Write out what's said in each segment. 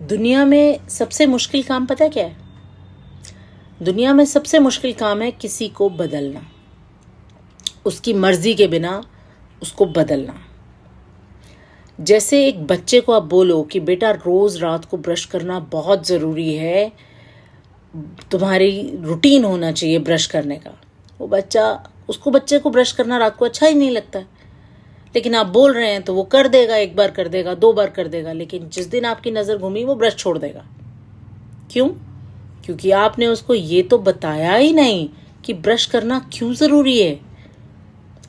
दुनिया में सबसे मुश्किल काम पता है क्या है? दुनिया में सबसे मुश्किल काम है किसी को बदलना, उसकी मर्जी के बिना उसको बदलना। जैसे एक बच्चे को आप बोलो कि बेटा रोज रात को ब्रश करना बहुत ज़रूरी है, तुम्हारी रूटीन होना चाहिए ब्रश करने का। वो बच्चे को ब्रश करना रात को अच्छा ही नहीं लगता है, लेकिन आप बोल रहे हैं तो वो कर देगा, एक बार कर देगा, 2 बार कर देगा, लेकिन जिस दिन आपकी नज़र घूमी वो ब्रश छोड़ देगा। क्यों? क्योंकि आपने उसको ये तो बताया ही नहीं कि ब्रश करना क्यों ज़रूरी है।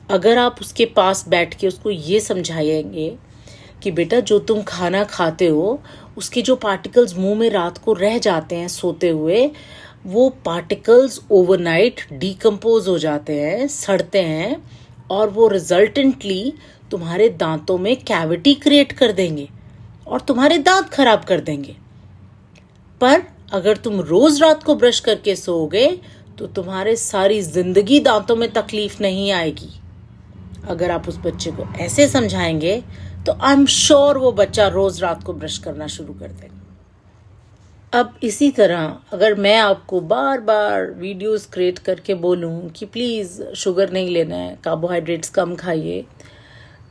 अगर आप उसके पास बैठ के उसको ये समझाएंगे कि बेटा जो तुम खाना खाते हो उसके जो पार्टिकल्स मुंह में रात को रह जाते हैं सोते हुए, वो पार्टिकल्स ओवरनाइट डिकम्पोज हो जाते हैं, सड़ते हैं, और वो रिजल्टेंटली तुम्हारे दांतों में कैविटी क्रिएट कर देंगे और तुम्हारे दांत खराब कर देंगे। पर अगर तुम रोज रात को ब्रश करके सोओगे तो तुम्हारे सारी जिंदगी दांतों में तकलीफ नहीं आएगी। अगर आप उस बच्चे को ऐसे समझाएंगे तो आई एम श्योर वो बच्चा रोज रात को ब्रश करना शुरू कर देगा। अब इसी तरह अगर मैं आपको बार बार वीडियोस क्रिएट करके बोलूं कि प्लीज़ शुगर नहीं लेना है, कार्बोहाइड्रेट्स कम खाइए,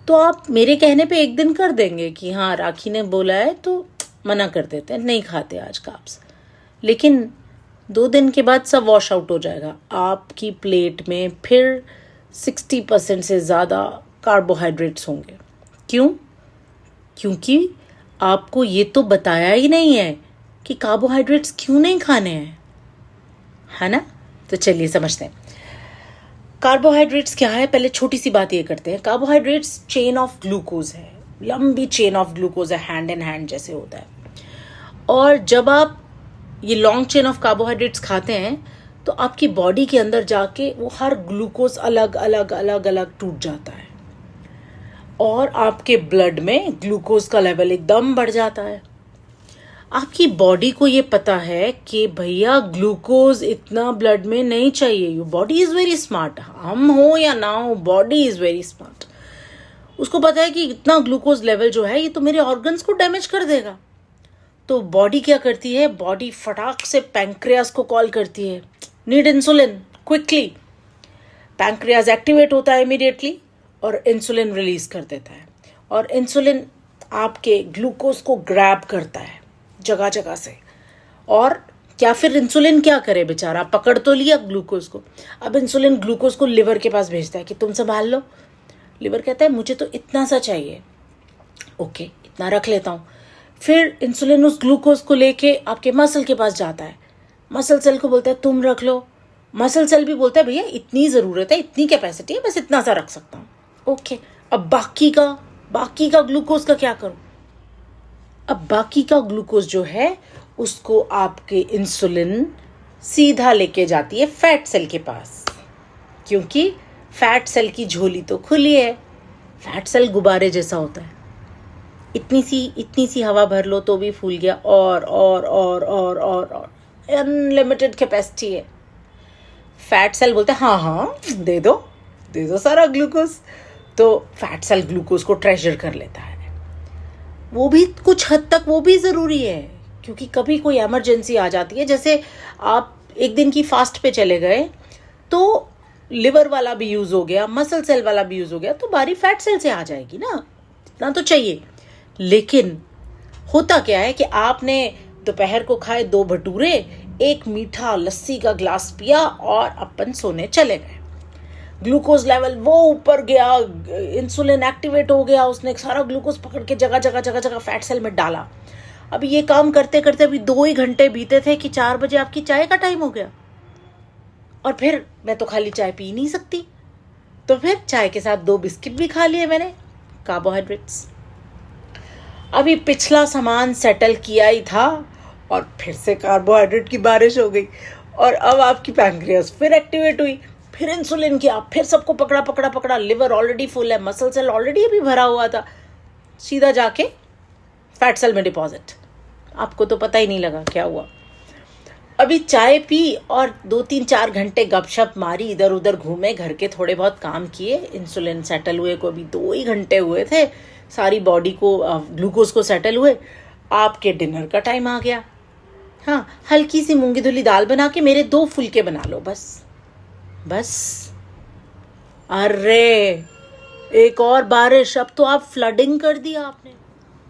तो आप मेरे कहने पे एक दिन कर देंगे कि हाँ राखी ने बोला है तो मना कर देते हैं, नहीं खाते आज कार्ब्स। लेकिन 2 दिन के बाद सब वॉश आउट हो जाएगा। आपकी प्लेट में फिर 60% से ज़्यादा कार्बोहाइड्रेट्स होंगे। क्यों? क्योंकि आपको ये तो बताया ही नहीं है कि कार्बोहाइड्रेट्स क्यों नहीं खाने हैं, है ना? तो चलिए समझते हैं कार्बोहाइड्रेट्स क्या है। पहले छोटी सी बात ये करते हैं। कार्बोहाइड्रेट्स चेन ऑफ ग्लूकोज है, लंबी चेन ऑफ ग्लूकोज है, हैंड इन हैंड जैसे होता है। और जब आप ये लॉन्ग चेन ऑफ कार्बोहाइड्रेट्स खाते हैं तो आपकी बॉडी के अंदर जाके वो हर ग्लूकोज अलग अलग अलग अलग टूट जाता है और आपके ब्लड में ग्लूकोज का लेवल एकदम बढ़ जाता है। आपकी बॉडी को ये पता है कि भैया ग्लूकोज इतना ब्लड में नहीं चाहिए। Your body is very smart, हम हो या ना हो, बॉडी इज वेरी स्मार्ट। उसको पता है कि इतना ग्लूकोज लेवल जो है ये तो मेरे ऑर्गन्स को डैमेज कर देगा। तो बॉडी क्या करती है? बॉडी फटाक से पैंक्रियास को कॉल करती है, need insulin quickly. Pancreas activate होता है इमीडिएटली और इंसुलिन रिलीज कर देता है, और इंसुलिन आपके ग्लूकोज को ग्रैब करता है जगह जगह से। और क्या फिर इंसुलिन क्या करे बेचारा, पकड़ तो लिया ग्लूकोज को। अब इंसुलिन ग्लूकोज को लिवर के पास भेजता है कि तुम संभाल लो। लिवर कहता है मुझे तो इतना सा चाहिए, ओके इतना रख लेता हूँ। फिर इंसुलिन उस ग्लूकोज को लेके आपके मसल के पास जाता है, मसल सेल को बोलता है तुम रख लो। मसल सेल भी बोलता है भैया इतनी ज़रूरत है, इतनी कैपेसिटी है, बस इतना सा रख सकता हूँ, ओके। अब बाकी का ग्लूकोज का क्या करूँ? अब बाकी का ग्लूकोज जो है उसको आपके इंसुलिन सीधा लेके जाती है फैट सेल के पास, क्योंकि फैट सेल की झोली तो खुली है। फैट सेल गुब्बारे जैसा होता है, इतनी सी हवा भर लो तो भी फूल गया, और अनलिमिटेड कैपेसिटी है। फैट सेल बोलता है हाँ दे दो सारा ग्लूकोज। तो फैट सेल ग्लूकोज को ट्रेजर कर लेता है। वो भी कुछ हद तक वो भी ज़रूरी है, क्योंकि कभी कोई इमरजेंसी आ जाती है। जैसे आप एक दिन की फास्ट पे चले गए तो लिवर वाला भी यूज़ हो गया, मसल सेल वाला भी यूज़ हो गया, तो बारी फैट सेल से आ जाएगी ना, इतना तो चाहिए। लेकिन होता क्या है कि आपने दोपहर को खाए 2 भटूरे, 1 मीठा लस्सी का ग्लास पिया और अपन सोने चले गए। ग्लूकोज लेवल वो ऊपर गया, इंसुलिन एक्टिवेट हो गया, उसने सारा ग्लूकोज पकड़ के जगह जगह फैट सेल में डाला। अभी ये काम करते करते अभी 2 ही घंटे बीते थे कि 4 बजे आपकी चाय का टाइम हो गया। और फिर मैं तो खाली चाय पी नहीं सकती, तो फिर चाय के साथ 2 बिस्किट भी खा लिए मैंने, कार्बोहाइड्रेट्स। अभी पिछला सामान सेटल किया ही था और फिर से कार्बोहाइड्रेट की बारिश हो गई, और अब आपकी पैंक्रियास फिर एक्टिवेट हुई, फिर इंसुलिन किया, फिर सबको पकड़ा। लिवर ऑलरेडी फुल है, मसल सेल ऑलरेडी अभी भरा हुआ था, सीधा जाके फैट सेल में डिपॉजिट। आपको तो पता ही नहीं लगा क्या हुआ। अभी चाय पी और 2-3-4 घंटे गपशप मारी, इधर उधर घूमे, घर के थोड़े बहुत काम किए, इंसुलिन सेटल हुए को अभी 2 ही घंटे हुए थे, सारी बॉडी को ग्लूकोज को सेटल हुए। आपके डिनर का टाइम आ गया। हाँ, हल्की सी मूंगी धुली दाल बना के मेरे 2 फुलके बना लो, बस। अरे एक और बारिश, अब तो आप फ्लडिंग कर दिया आपने।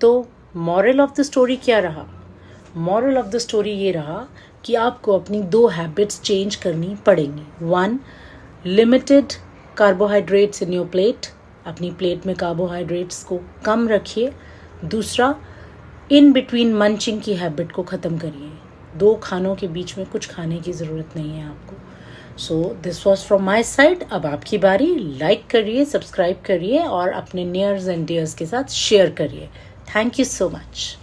तो मॉरल ऑफ द स्टोरी क्या रहा? मॉरल ऑफ द स्टोरी ये रहा कि आपको अपनी 2 हैबिट्स चेंज करनी पड़ेंगी। 1, limited carbohydrates in your plate, अपनी प्लेट में कार्बोहाइड्रेट्स को कम रखिए। दूसरा, इन बिटवीन मंचिंग की हैबिट को ख़त्म करिए। 2 खानों के बीच में कुछ खाने की ज़रूरत नहीं है आपको। So this was from my side. अब आपकी बारी। लाइक करिए, सब्सक्राइब करिए और अपने नियर्स एंड डियर्स के साथ शेयर करिए। Thank you so much.